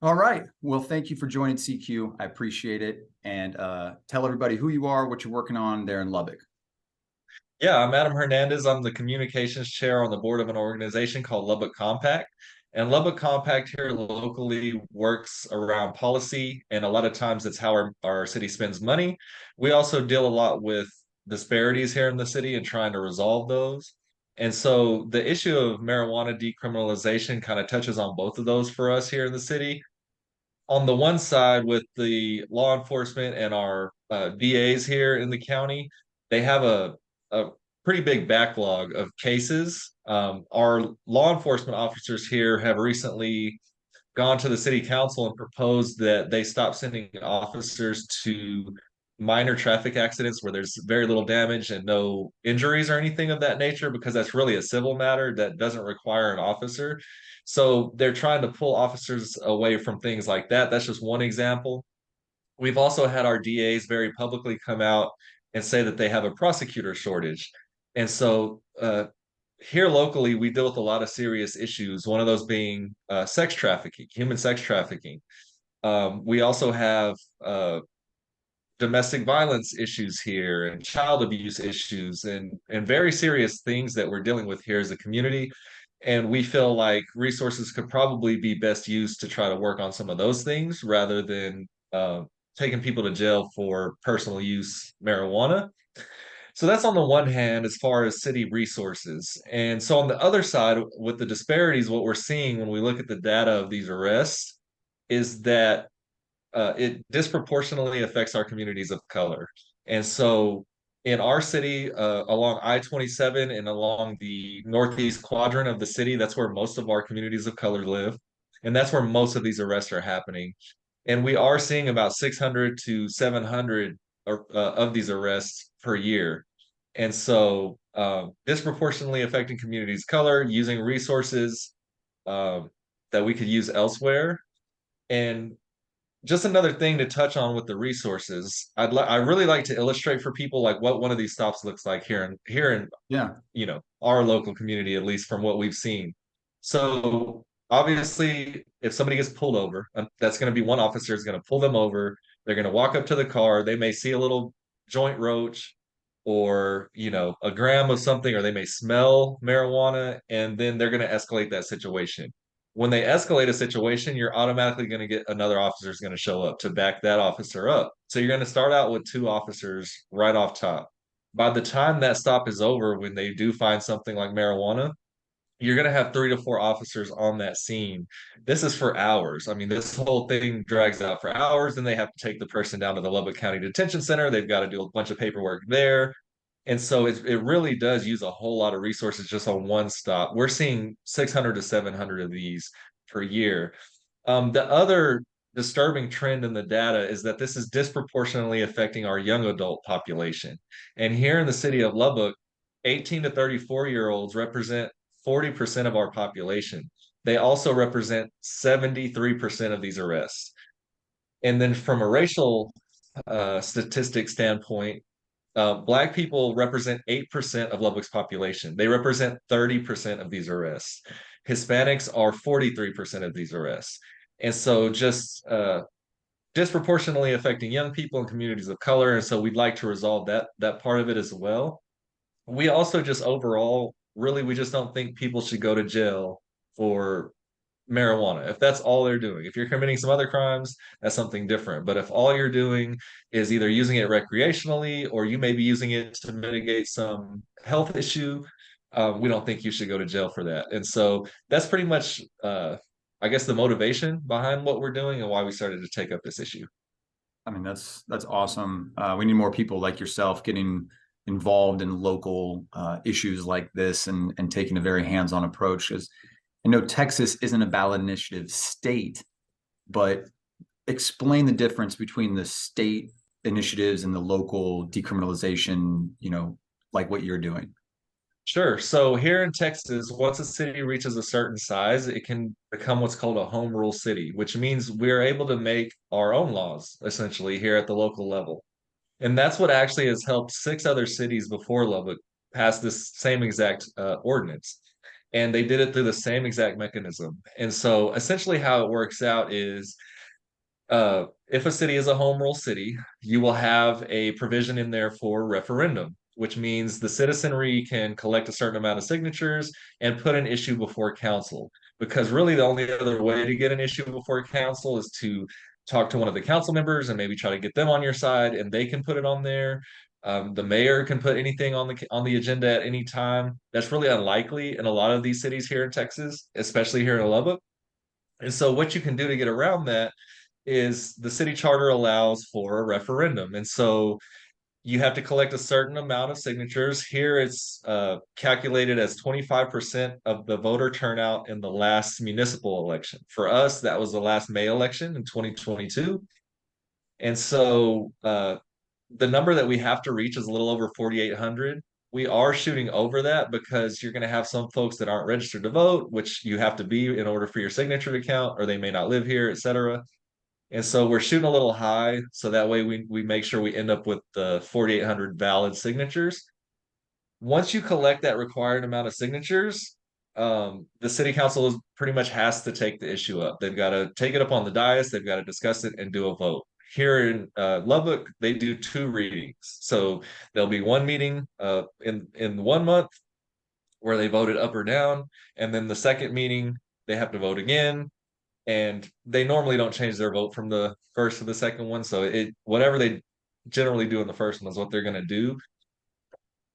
All right. Well, thank you for joining CQ. I appreciate it. And tell everybody who you are, what you're working on there in Lubbock. Yeah, I'm Adam Hernandez. I'm the communications chair on the board of an organization called Lubbock Compact. And Lubbock Compact here locally works around policy, and a lot of times it's how our city spends money. We also deal a lot with disparities here in the city and trying to resolve those. And so the issue of marijuana decriminalization kind of touches on both of those for us here in the city. On the one side, with the law enforcement and our DAs here in the county, they have a pretty big backlog of cases. Our law enforcement officers here have recently gone to the city council and proposed that they stop sending officers to minor traffic accidents where there's very little damage and no injuries or anything of that nature, because that's really a civil matter that doesn't require an officer. So they're trying to pull officers away from things like that. That's just one example. We've also had our DAs very publicly come out and say that they have a prosecutor shortage. And so here locally, we deal with a lot of serious issues, one of those being sex trafficking, human sex trafficking. We also have domestic violence issues here and child abuse issues and very serious things that we're dealing with here as a community. And we feel like resources could probably be best used to try to work on some of those things rather than taking people to jail for personal use marijuana. So that's on the one hand, as far as city resources. And so on the other side, with the disparities, what we're seeing when we look at the data of these arrests is that it disproportionately affects our communities of color. And so in our city, along I-27 and along the northeast quadrant of the city, that's where most of our communities of color live. And that's where most of these arrests are happening. And we are seeing about 600 to 700 of these arrests per year. And so disproportionately affecting communities of color, using resources uh, that we could use elsewhere. And just another thing to touch on with the resources, I really like to illustrate for people like what one of these stops looks like here in Yeah. our local community, at least from what we've seen. So obviously, if somebody gets pulled over, that's going to be one officer is going to pull them over. They're going to walk up to the car. They may see a little joint roach or a gram of something, or they may smell marijuana, and then they're going to escalate that situation. When they escalate a situation, you're automatically going to get another officer is going to show up to back that officer up. So you're going to start out with two officers right off top. By the time that stop is over, when they do find something like marijuana, you're going to have 3 to 4 officers on that scene. This is for hours. I mean, this whole thing drags out for hours. Then they have to take the person down to the Lubbock County Detention Center. They've got to do a bunch of paperwork there. And so it really does use a whole lot of resources just on one stop. We're seeing 600 to 700 of these per year. The other disturbing trend in the data is that this is disproportionately affecting our young adult population. And here in the city of Lubbock, 18 to 34-year-olds represent 40% of our population. They also represent 73% of these arrests. And then from a racial statistic standpoint, Black people represent 8% of Lubbock's population. They represent 30% of these arrests. Hispanics are 43% of these arrests. And so just disproportionately affecting young people and communities of color. And so we'd like to resolve that part of it as well. We also just overall, really, we just don't think people should go to jail for marijuana. If that's all they're doing, if you're committing some other crimes, that's something different. But if all you're doing is either using it recreationally or you may be using it to mitigate some health issue, we don't think you should go to jail for that. And so that's pretty much, I guess, the motivation behind what we're doing and why we started to take up this issue. I mean, that's awesome. We need more people like yourself getting involved in local issues like this and taking a very hands-on approach. Because I know Texas isn't a ballot initiative state, but explain the difference between the state initiatives and the local decriminalization, like what you're doing. Sure. So here in Texas, once a city reaches a certain size, it can become what's called a home rule city, which means we're able to make our own laws essentially here at the local level. And that's what actually has helped 6 other cities before Lubbock pass this same exact ordinance. and they did it through the same exact mechanism. And so essentially how it works out is if a city is a home rule city, you will have a provision in there for referendum, which means the citizenry can collect a certain amount of signatures and put an issue before council. Because really, the only other way to get an issue before council is to talk to one of the council members and maybe try to get them on your side, and they can put it on there. The mayor can put anything on the agenda at any time. That's really unlikely in a lot of these cities here in Texas, especially here in Lubbock. And so, what you can do to get around that is the city charter allows for a referendum. And so you have to collect a certain amount of signatures. Here it's calculated as 25% of the voter turnout in the last municipal election. For us, that was the last May election in 2022. And so the number that we have to reach is a little over 4,800. We are shooting over that because you're going to have some folks that aren't registered to vote, which you have to be in order for your signature to count, or they may not live here, etc. And so we're shooting a little high, so that way we make sure we end up with the 4,800 valid signatures. Once you collect that required amount of signatures, the city council pretty much has to take the issue up. They've got to take it up on the dais, they've got to discuss it and do a vote. Here in Lubbock, they do 2 readings. So there'll be one meeting in 1 month where they voted up or down, and then the second meeting they have to vote again, and they normally don't change their vote from the first to the second one. So it whatever they generally do in the first one is what they're going to do.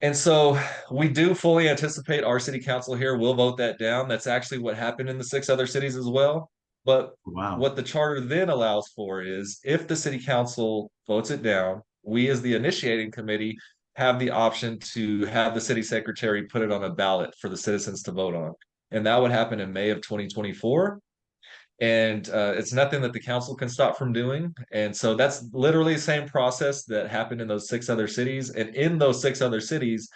And so we do fully anticipate our city council here will vote that down. That's actually what happened in the 6 other cities as well. But Wow. what the charter then allows for is if the city council votes it down, we as the initiating committee have the option to have the city secretary put it on a ballot for the citizens to vote on. And that would happen in May of 2024. And it's nothing that the council can stop from doing. And so that's literally the same process that happened in those 6 other cities. And in those 6 other cities,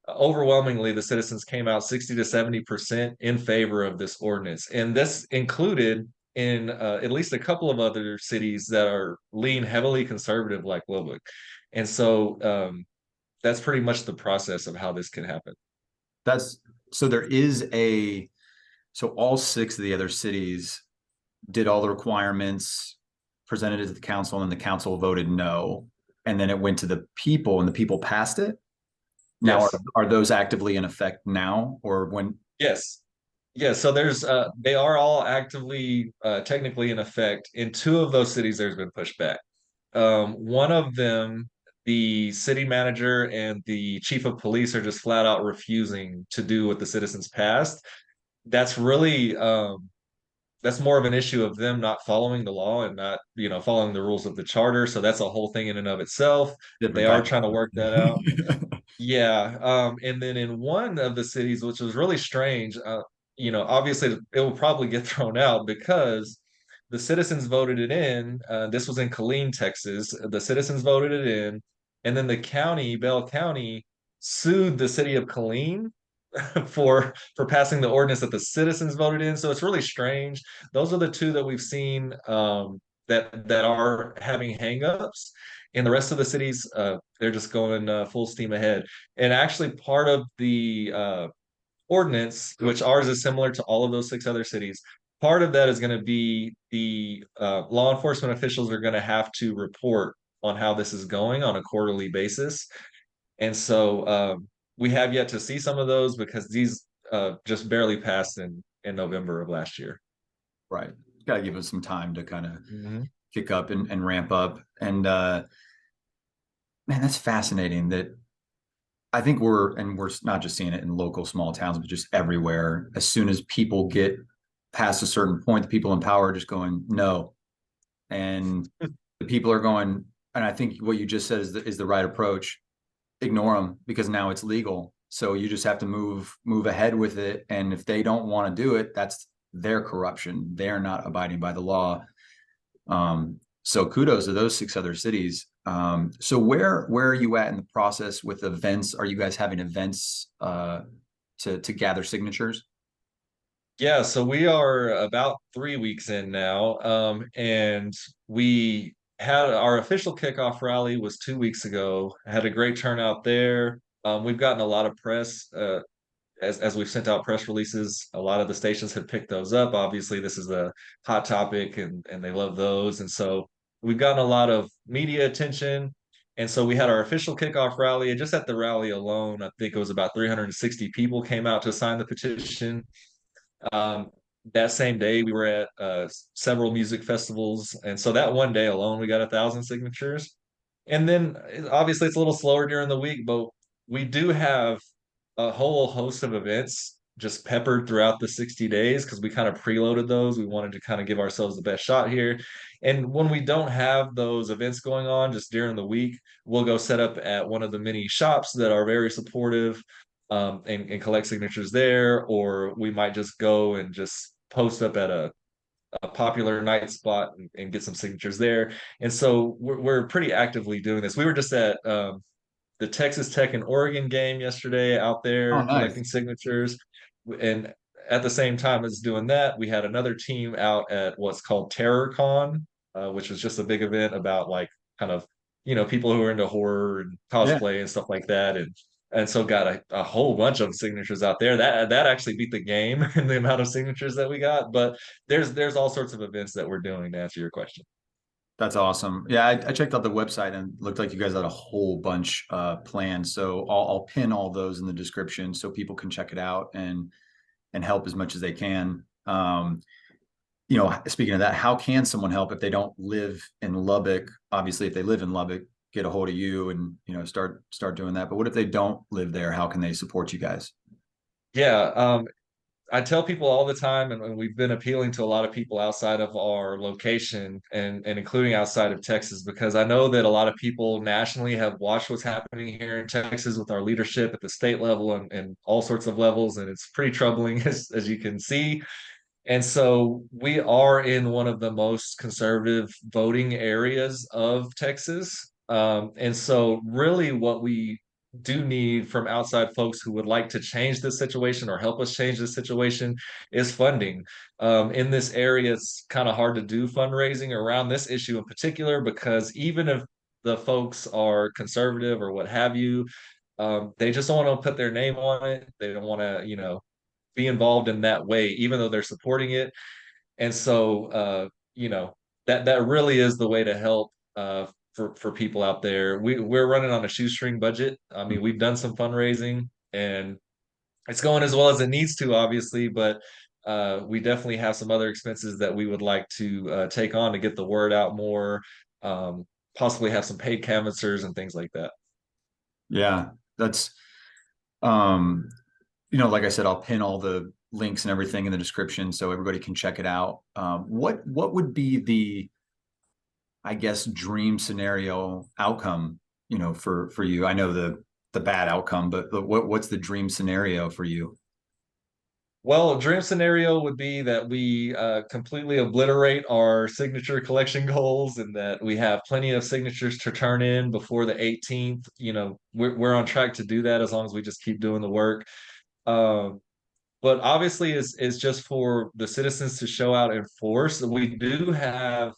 overwhelmingly, the citizens came out 60 to 70% in favor of this ordinance. And this included in at least a couple of other cities that are lean heavily conservative, like Lubbock. And so that's pretty much the process of how this can happen. That's so there is a so all six of the other cities did all the requirements, presented it to the council, and the council voted no. And then it went to the people and the people passed it. Now, Yes. are those actively in effect now or when? Yes. Yeah, so there's they are all actively technically in effect. In 2 of those cities, there's been pushback. One of them, the city manager and the chief of police are just flat out refusing to do what the citizens passed. That's really that's more of an issue of them not following the law and not, following the rules of the charter. So that's a whole thing in and of itself. They Different are type trying to of work that out. Yeah, and then in one of the cities, which was really strange, obviously it will probably get thrown out because the citizens voted it in. This was in Killeen, Texas. The citizens voted it in, and then the county, Bell County, sued the city of Killeen for passing the ordinance that the citizens voted in. So it's really strange. Those are the 2 that we've seen that are having hangups. In the rest of the cities, they're just going full steam ahead. And actually, part of the ordinance, which ours is similar to all of those 6 other cities, part of that is going to be the law enforcement officials are going to have to report on how this is going on a quarterly basis. And so we have yet to see some of those because these just barely passed in November of last year. Right. Got to give us some time to kind of Mhm. kick up and ramp up. And man, that's fascinating that I think we're not just seeing it in local small towns, but just everywhere. As soon as people get past a certain point, the people in power are just going, no. And the people are going, and I think what you just said is the right approach. Ignore them because now it's legal. So you just have to move ahead with it. And if they don't want to do it, that's their corruption. They're not abiding by the law. So kudos to those 6 other cities. So where are you at in the process with events? Are you guys having events to gather signatures? Yeah, so we are about 3 weeks in now, and we had our official kickoff rally was 2 weeks ago. Had a great turnout there. We've gotten a lot of press. as we've sent out press releases, a lot of the stations have picked those up. Obviously, this is a hot topic, and they love those, and so we've gotten a lot of media attention. And so we had our official kickoff rally, and just at the rally alone, I think it was about 360 people came out to sign the petition. Um, that same day, we were at several music festivals, and so that one day alone, we got 1,000 signatures. And then obviously it's a little slower during the week, but we do have a whole host of events just peppered throughout the 60 days because we kind of preloaded those. We wanted to kind of give ourselves the best shot here. And when we don't have those events going on just during the week, we'll go set up at one of the many shops that are very supportive, and collect signatures there, or we might just go and just post up at a popular night spot and get some signatures there. And so we're pretty actively doing this. We were just at the Texas Tech and Oregon game yesterday out Oh, there nice. collecting signatures. And at the same time as doing that, we had another team out at what's called TerrorCon, which was just a big event about like kind of, people who are into horror and Yeah, cosplay and stuff like that. And so got a whole bunch of signatures out there. That actually beat the game in the amount of signatures that we got. But there's all sorts of events that we're doing to answer your question. that's awesome. Yeah, I checked out the website and looked like you guys had a whole bunch planned. So I'll pin all those in the description so people can check it out and help as much as they can. Speaking of that, how can someone help if they don't live in Lubbock? Obviously, if they live in Lubbock, get a hold of you and start doing that. But what if they don't live there? How can they support you guys? Yeah, I tell people all the time, and we've been appealing to a lot of people outside of our location and including outside of Texas, because I know that a lot of people nationally have watched what's happening here in Texas with our leadership at the state level and all sorts of levels, and it's pretty troubling as you can see. And so we are in one of the most conservative voting areas of Texas. And so, really, what we do need from outside folks who would like to change this situation or help us change this situation is funding. In this area, it's kind of hard to do fundraising around this issue in particular because even if the folks are conservative or what have you, they just don't want to put their name on it. They don't want to, be involved in that way, even though they're supporting it. And so, that really is the way to help for people out there. We're running on a shoestring budget. I mean, we've done some fundraising and it's going as well as it needs to, obviously, but we definitely have some other expenses that we would like to take on to get the word out more. Possibly have some paid canvassers and things like that. Yeah, that's like I said, I'll pin all the links and everything in the description so everybody can check it out. What would be the, I guess, dream scenario outcome, for you? I know the bad outcome, but what's the dream scenario for you? Well, dream scenario would be that we completely obliterate our signature collection goals and that we have plenty of signatures to turn in before the 18th. We're on track to do that as long as we just keep doing the work. Um, but obviously, is just for the citizens to show out in force. We do have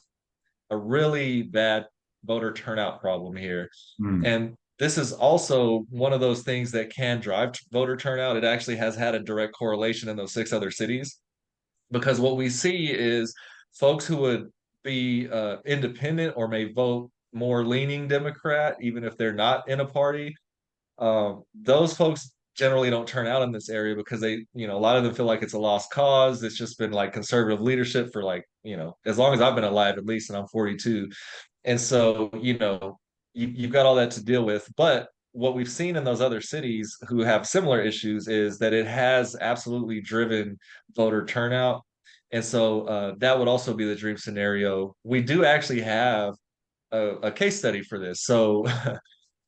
a really bad voter turnout problem here. Hmm. And this is also one of those things that can drive voter turnout. It actually has had a direct correlation in those 6 other cities because what we see is folks who would be independent or may vote more leaning Democrat, even if they're not in a party, those folks generally don't turn out in this area because a lot of them feel like it's a lost cause. It's just been like conservative leadership for like, as long as I've been alive, at least, and I'm 42. And so, you've got all that to deal with. But what we've seen in those other cities who have similar issues is that it has absolutely driven voter turnout. And so that would also be the dream scenario. We do actually have a case study for this. So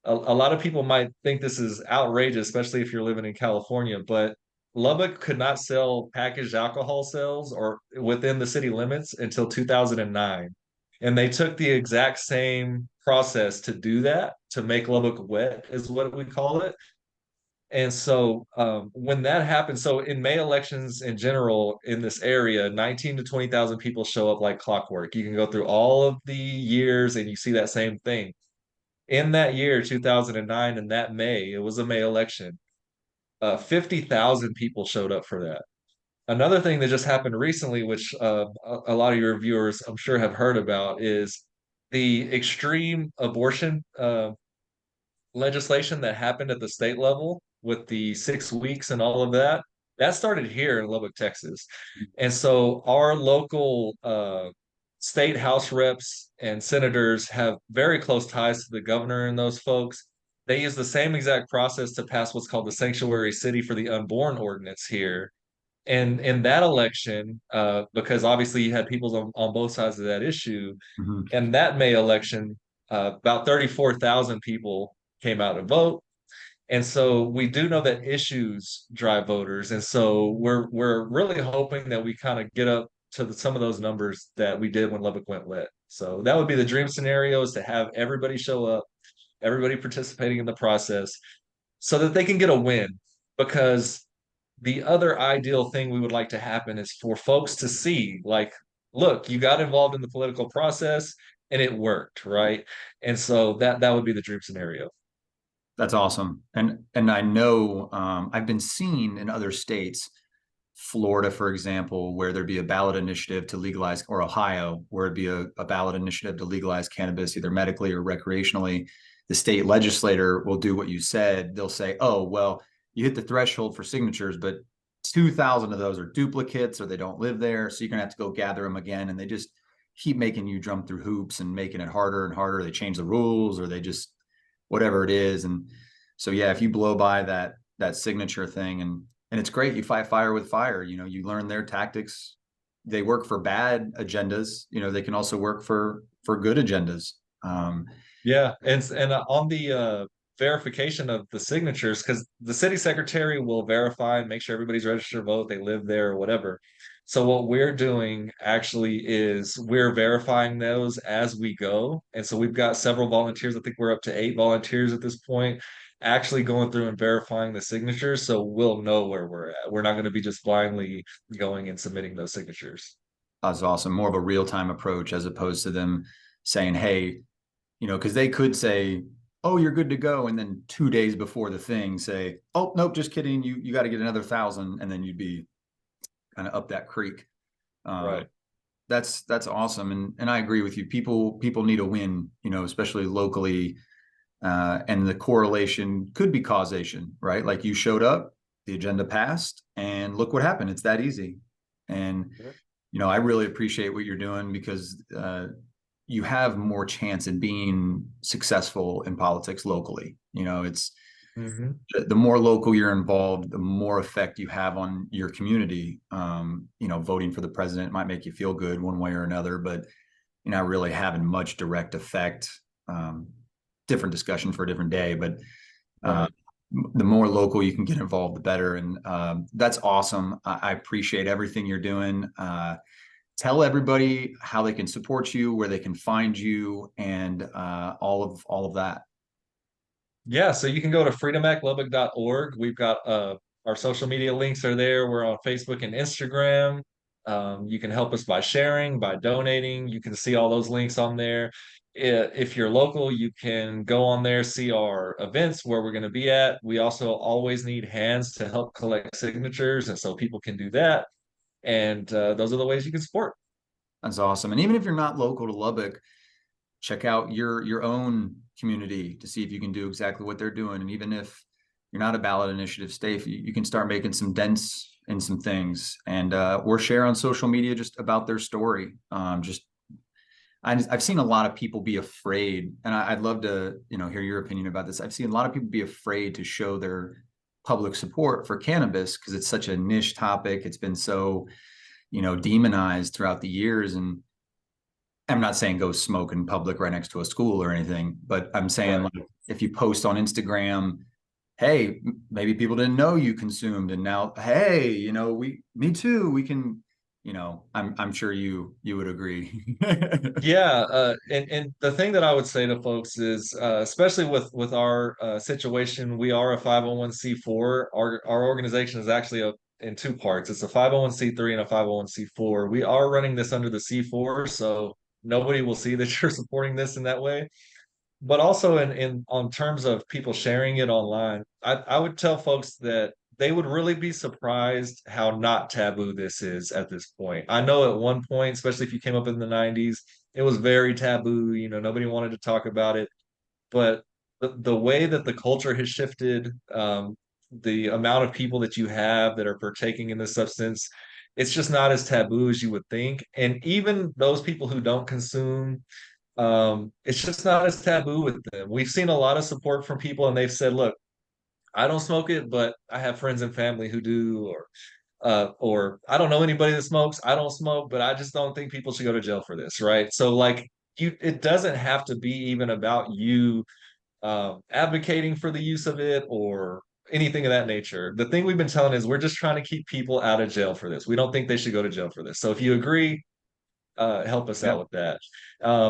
a lot of people might think this is outrageous, especially if you're living in California, but Lubbock could not sell packaged alcohol sales or within the city limits until 2009. And they took the exact same process to do that, to make Lubbock wet, is what we call it. And so when that happens, so in May elections in general in this area, 19 to 20,000 people show up like clockwork. You can go through all of the years and you see that same thing in that year 2009, in that May, it was a May election, 50,000 people showed up for that. Another thing that just happened recently, which a lot of your viewers I'm sure have heard about, is the extreme abortion legislation that happened at the state level with the 6 weeks and all of that. That started here in Lubbock, Texas. And so our local state house reps and senators have very close ties to the governor and those folks. They use the same exact process to pass what's called the Sanctuary City for the Unborn ordinance here. And in that election, because obviously you had people on both sides of that issue, Mhm. in that May election, about 34,000 people came out to vote. And so we do know that issues drive voters. And so we're really hoping that we kind of get up to some of those numbers that we did when Lubbock went lit. So that would be the dream scenario, is to have everybody show up, everybody participating in the process so that they can get a win. Because the other ideal thing we would like to happen is for folks to see, like, look, you got involved in the political process and it worked, right? And so that would be the dream scenario. That's awesome. And I know I've been seeing in other states, Florida, for example, where there'd be a ballot initiative to legalize, or Ohio, where it'd be a ballot initiative to legalize cannabis, either medically or recreationally. The state legislator will do what you said. They'll say, oh, well, you hit the threshold for signatures, but 2,000 of those are duplicates or they don't live there. So you're going to have to go gather them again. And they just keep making you jump through hoops and making it harder and harder. They change the rules, or they just whatever it is. And so, yeah, if you blow by that signature thing, and it's great, you fight fire with fire, you learn their tactics. They work for bad agendas, they can also work for good agendas. Yeah, and on the verification of the signatures, because the city secretary will verify and make sure everybody's registered to vote, they live there or whatever. So what we're doing actually is we're verifying those as we go. And so we've got several volunteers. I think we're up to 8 volunteers at this point, actually going through and verifying the signatures. So we'll know where we're at. We're not going to be just blindly going and submitting those signatures. That's awesome. More of a real-time approach as opposed to them saying, hey, because they could say, oh, you're good to go, and then 2 days before the thing say, oh, nope, just kidding, you got to get another 1,000, and then you'd be kind of up that creek. Right. That's awesome, and I agree with you. People need a win, especially locally, and the correlation could be causation, right? Like, you showed up, the agenda passed, and look what happened. It's that easy. And I really appreciate what you're doing, because you have more chance in being successful in politics locally. It's Mm-hmm. the more local you're involved, the more effect you have on your community. Voting for the president might make you feel good one way or another, but you're not really having much direct effect. Different discussion for a different day, but Right. the more local you can get involved, the better. And that's awesome. I appreciate everything you're doing. Tell everybody how they can support you, where they can find you, and all of that. Yeah, so you can go to freedomactlubbock.org. We've got our social media links are there. We're on Facebook and Instagram. You can help us by sharing, by donating. You can see all those links on there. If you're local, you can go on there, see our events, where we're going to be at. We also always need hands to help collect signatures, and so people can do that. And those are the ways you can support. That's awesome. And even if you're not local to Lubbock, check out your own community to see if you can do exactly what they're doing. And even if you're not a ballot initiative state, you can start making some dents in some things, and or share on social media just about their story. I've seen a lot of people be afraid, and I'd love to hear your opinion about this. I've seen a lot of people be afraid to show their public support for cannabis because it's such a niche topic. It's been so demonized throughout the years. And I'm not saying go smoke in public right next to a school or anything, but I'm saying, Right. like, if you post on Instagram, hey, maybe people didn't know you consumed, and now, hey, me too, we can, I'm sure you would agree. Yeah, and the thing that I would say to folks is, especially with our situation, we are a 501(c)(4). Our organization is actually in two parts. It's a 501(c)(3) and a 501(c)(4). We are running this under the C4, so nobody will see that you're supporting this in that way. But also in on terms of people sharing it online, I would tell folks that they would really be surprised how not taboo this is at this point. I know at one point, especially if you came up in the 90s, it was very taboo. You know, nobody wanted to talk about it. But the way that the culture has shifted, the amount of people that you have that are partaking in this substance, it's just not as taboo as you would think. And even those people who don't consume, it's just not as taboo with them. We've seen a lot of support from people, and they've said, "Look, I don't smoke it, but I have friends and family who do," or I don't know anybody that smokes. I don't smoke, but I just don't think people should go to jail for this, right? So like it doesn't have to be even about you advocating for the use of it or anything of that nature. The thing we've been telling is we're just trying to keep people out of jail for this. We don't think they should go to jail for this. So if you agree, help us out Yeah. with that.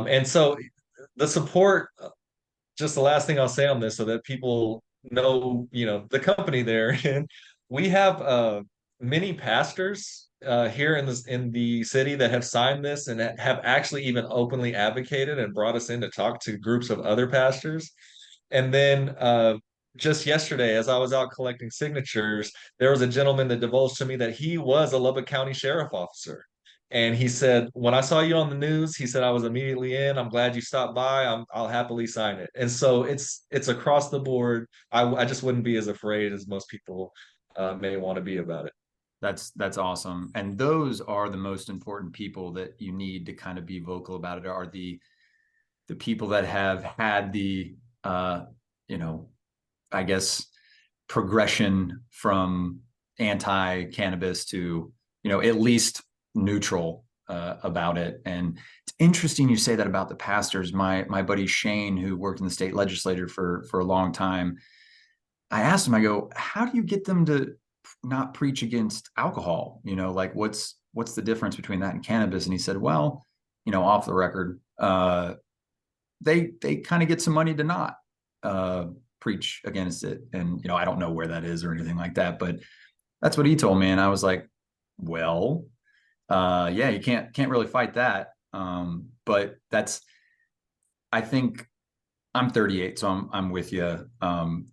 And so the support, just the last thing I'll say on this so that people know, you know, the company there. And we have many pastors here in the city that have signed this and have actually even openly advocated and brought us in to talk to groups of other pastors. And then just yesterday, as I was out collecting signatures, there was a gentleman that divulged to me that he was a Lubbock County sheriff officer. And he said, when I saw you on the news, he said, I was immediately in. I'm glad you stopped by. I'll happily sign it. And so it's across the board. I just wouldn't be as afraid as most people may want to be about it. That's awesome. And those are the most important people that you need to kind of be vocal about it, are the people that have had the you know, I guess progression from anti-cannabis to, you know, at least neutral about it. And it's interesting you say that about the pastors. My buddy Shane, who worked in the state legislature for a long time, I asked him, I go, how do you get them to not preach against alcohol? You know, like what's the difference between that and cannabis? And he said, well, you know, off the record, they kind of get some money to not preach against it. And, you know, I don't know where that is or anything like that, but that's what he told me. And I was like, well, yeah, you can't really fight that. But that's, I think I'm 38, so I'm with you.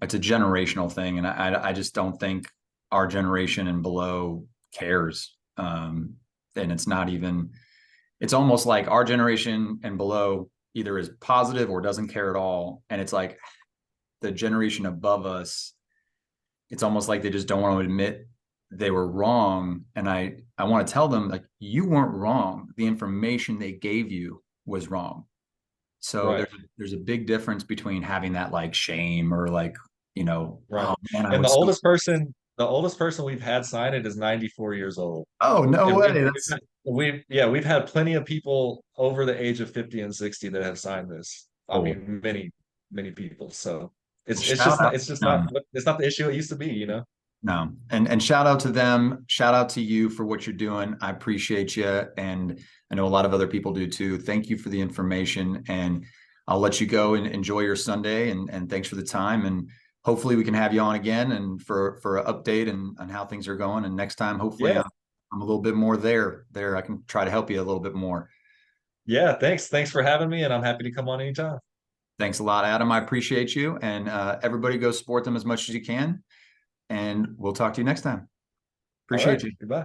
It's a generational thing. And I just don't think our generation and below cares. And it's not even, it's almost like our generation and below either is positive or doesn't care at all. And it's like the generation above us, it's almost like they just don't want to admit they were wrong. And I want to tell them, like, you weren't wrong. The information they gave you was wrong. So Right. there's a big difference between having that like shame or like, you know, Right. oh man, I And would so, the oldest person we've had sign it is 94 years old. oh no And way. That's we've had plenty of people over the age of 50 and 60 that have signed this. I cool. mean, many people. So Well, shout out it's just to not them. it's not the issue it used to be, you know. No, and shout out to them. Shout out to you for what you're doing. I appreciate you, and I know a lot of other people do too. Thank you for the information, and I'll let you go and enjoy your Sunday. And thanks for the time. And hopefully we can have you on again and for an update and on how things are going. And next time, hopefully Yeah. I'm a little bit more there. I can try to help you a little bit more. Yeah, thanks for having me, and I'm happy to come on anytime. Thanks a lot, Adam. I appreciate you, and everybody go support them as much as you can. And we'll talk to you next time. All right, Appreciate you. goodbye.